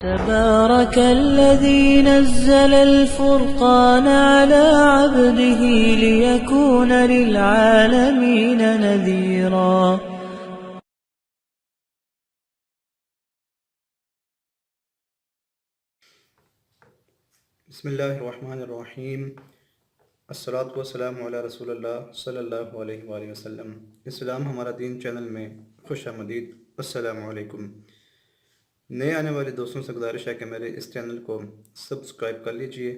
تبارك الذي نزل الفرقان على عبده ليكون للعالمين نذيرا. بسم اللہ الرحمن الرحیم. الصلاۃ والسلام علی رسول اللہ صلی اللہ علیہ وآلہ وسلم. اسلام ہمارا دین چینل میں خوش آمدید. السلام علیکم. نئے آنے والے دوستوں سے گزارش ہے کہ میرے اس چینل کو سبسکرائب کر لیجئے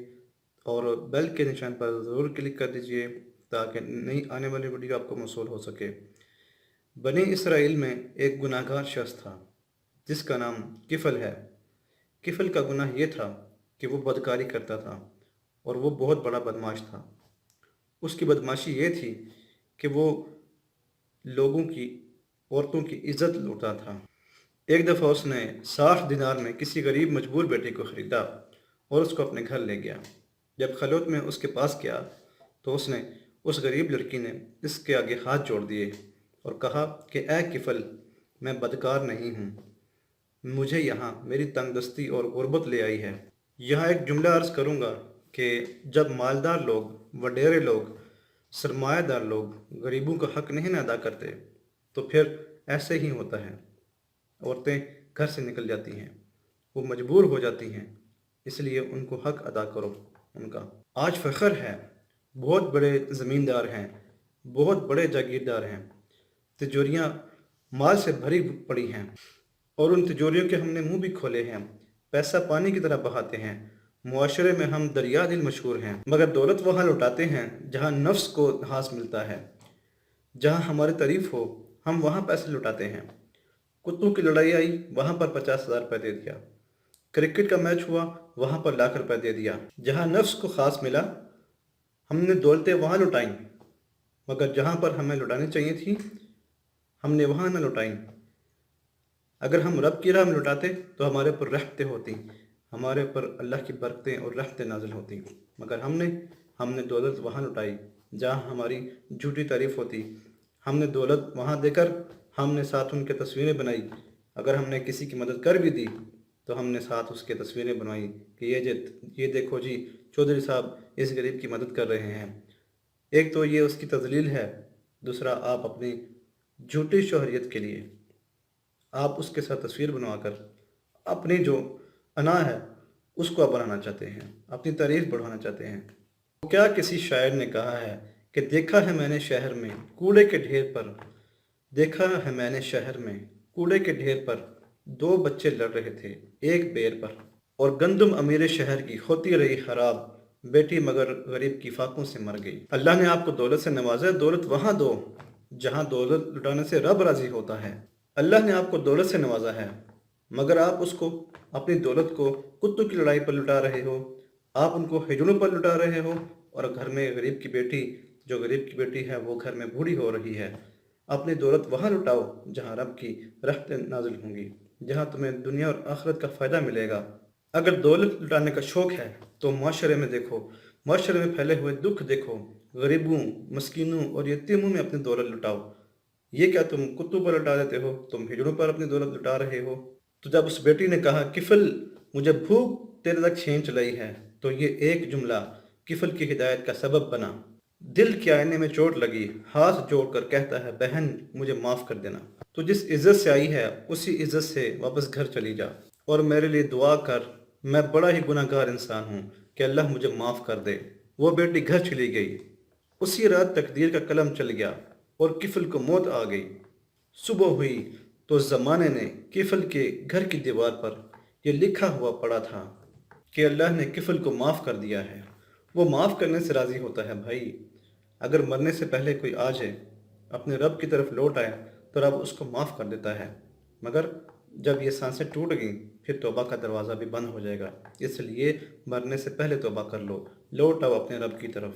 اور بیل کے نشان پر ضرور کلک کر دیجئے تاکہ نئی آنے والی ویڈیو آپ کو موصول ہو سکے. بنی اسرائیل میں ایک گناہ گار شخص تھا جس کا نام کفل ہے. کفل کا گناہ یہ تھا کہ وہ بدکاری کرتا تھا اور وہ بہت بڑا بدماش تھا. اس کی بدماشی یہ تھی کہ وہ لوگوں کی عورتوں کی عزت لوٹا تھا. ایک دفعہ اس نے 60 دینار میں کسی غریب مجبور بیٹی کو خریدا اور اس کو اپنے گھر لے گیا. جب خلوت میں اس کے پاس گیا تو اس غریب لڑکی نے اس کے آگے ہاتھ جوڑ دیے اور کہا کہ اے کفل، میں بدکار نہیں ہوں، مجھے یہاں میری تنگ دستی اور غربت لے آئی ہے. یہاں ایک جملہ عرض کروں گا کہ جب مالدار لوگ، وڈیرے لوگ، سرمایہ دار لوگ غریبوں کا حق نہیں ادا کرتے تو پھر ایسے ہی ہوتا ہے. عورتیں گھر سے نکل جاتی ہیں، وہ مجبور ہو جاتی ہیں، اس لیے ان کو حق ادا کرو ان کا. آج فخر ہے، بہت بڑے زمیندار ہیں، بہت بڑے جاگیردار ہیں، تجوریاں مال سے بھری پڑی ہیں اور ان تجوریوں کے ہم نے منہ بھی کھولے ہیں. پیسہ پانی کی طرح بہاتے ہیں، معاشرے میں ہم دریا دل مشہور ہیں، مگر دولت وہاں لوٹاتے ہیں جہاں نفس کو ہاس ملتا ہے. جہاں ہماری تعریف ہو ہم وہاں پیسے لوٹاتے ہیں. کتوں کی لڑائی آئی وہاں پر 50,000 روپے دے دیا. کرکٹ کا میچ ہوا وہاں پر لاکھ روپے دے دیا. جہاں نفس کو خاص ملا ہم نے دولتیں وہاں لٹائیں، مگر جہاں پر ہمیں لٹانی چاہیے تھی ہم نے وہاں نہ لٹائیں. اگر ہم رب کی راہ میں لٹاتے تو ہمارے پر رحمتیں ہوتی، ہمارے پر اللہ کی برکتیں اور رحمتیں نازل ہوتی. مگر ہم نے دولت وہاں لٹائی جہاں ہماری جھوٹی تعریف ہوتی. ہم نے دولت وہاں دے کر ہم نے ساتھ ان کے تصویریں بنائی. اگر ہم نے کسی کی مدد کر بھی دی تو ہم نے ساتھ اس کے تصویریں بنوائی کہ یہ دیکھو جی چودھری صاحب اس غریب کی مدد کر رہے ہیں. ایک تو یہ اس کی تذلیل ہے، دوسرا آپ اپنی جھوٹی شہریت کے لیے آپ اس کے ساتھ تصویر بنوا کر اپنی جو انا ہے اس کو آپ بنانا چاہتے ہیں، اپنی تعریف بڑھانا چاہتے ہیں. کیا کسی شاعر نے کہا ہے کہ دیکھا ہے میں نے شہر میں کوڑے کے ڈھیر پر، دیکھا ہے میں نے شہر میں کوڑے کے ڈھیر پر 2 بچے لڑ رہے تھے ایک بیر پر، اور گندم امیر شہر کی ہوتی رہی خراب، بیٹی مگر غریب کی فاقوں سے مر گئی. اللہ نے آپ کو دولت سے نوازا، دولت وہاں دو جہاں دولت لٹانے سے رب راضی ہوتا ہے. اللہ نے آپ کو دولت سے نوازا ہے مگر آپ اس کو، اپنی دولت کو کتوں کی لڑائی پر لٹا رہے ہو، آپ ان کو ہجڑوں پر لٹا رہے ہو، اور گھر میں غریب کی بیٹی ہے وہ گھر میں بوڑھی ہو رہی ہے. اپنی دولت وہاں لٹاؤ جہاں رب کی رحمتیں نازل ہوں گی، جہاں تمہیں دنیا اور آخرت کا فائدہ ملے گا. اگر دولت لٹانے کا شوق ہے تو معاشرے میں دیکھو، معاشرے میں پھیلے ہوئے دکھ دیکھو، غریبوں، مسکینوں اور یتیموں میں اپنی دولت لٹاؤ. یہ کیا تم کتوں پر لٹا دیتے ہو؟ تم ہجڑوں پر اپنی دولت لٹا رہے ہو. تو جب اس بیٹی نے کہا کفل مجھے بھوک تیرے تک کھینچ لائی ہے، تو یہ ایک جملہ کفل کی ہدایت کا سبب بنا. دل کے آئینے میں چوٹ لگی، ہاتھ جوڑ کر کہتا ہے بہن مجھے معاف کر دینا. تو جس عزت سے آئی ہے اسی عزت سے واپس گھر چلی جا اور میرے لیے دعا کر، میں بڑا ہی گناہ گار انسان ہوں کہ اللہ مجھے معاف کر دے. وہ بیٹی گھر چلی گئی. اسی رات تقدیر کا قلم چل گیا اور کفل کو موت آ گئی. صبح ہوئی تو زمانے نے کفل کے گھر کی دیوار پر یہ لکھا ہوا پڑا تھا کہ اللہ نے کفل کو معاف کر دیا ہے. وہ معاف کرنے سے راضی ہوتا ہے بھائی. اگر مرنے سے پہلے کوئی آ جائے، اپنے رب کی طرف لوٹ آئے تو رب اس کو معاف کر دیتا ہے. مگر جب یہ سانسیں ٹوٹ گئیں پھر توبہ کا دروازہ بھی بند ہو جائے گا. اس لیے مرنے سے پہلے توبہ کر لو، لوٹ آؤ اپنے رب کی طرف.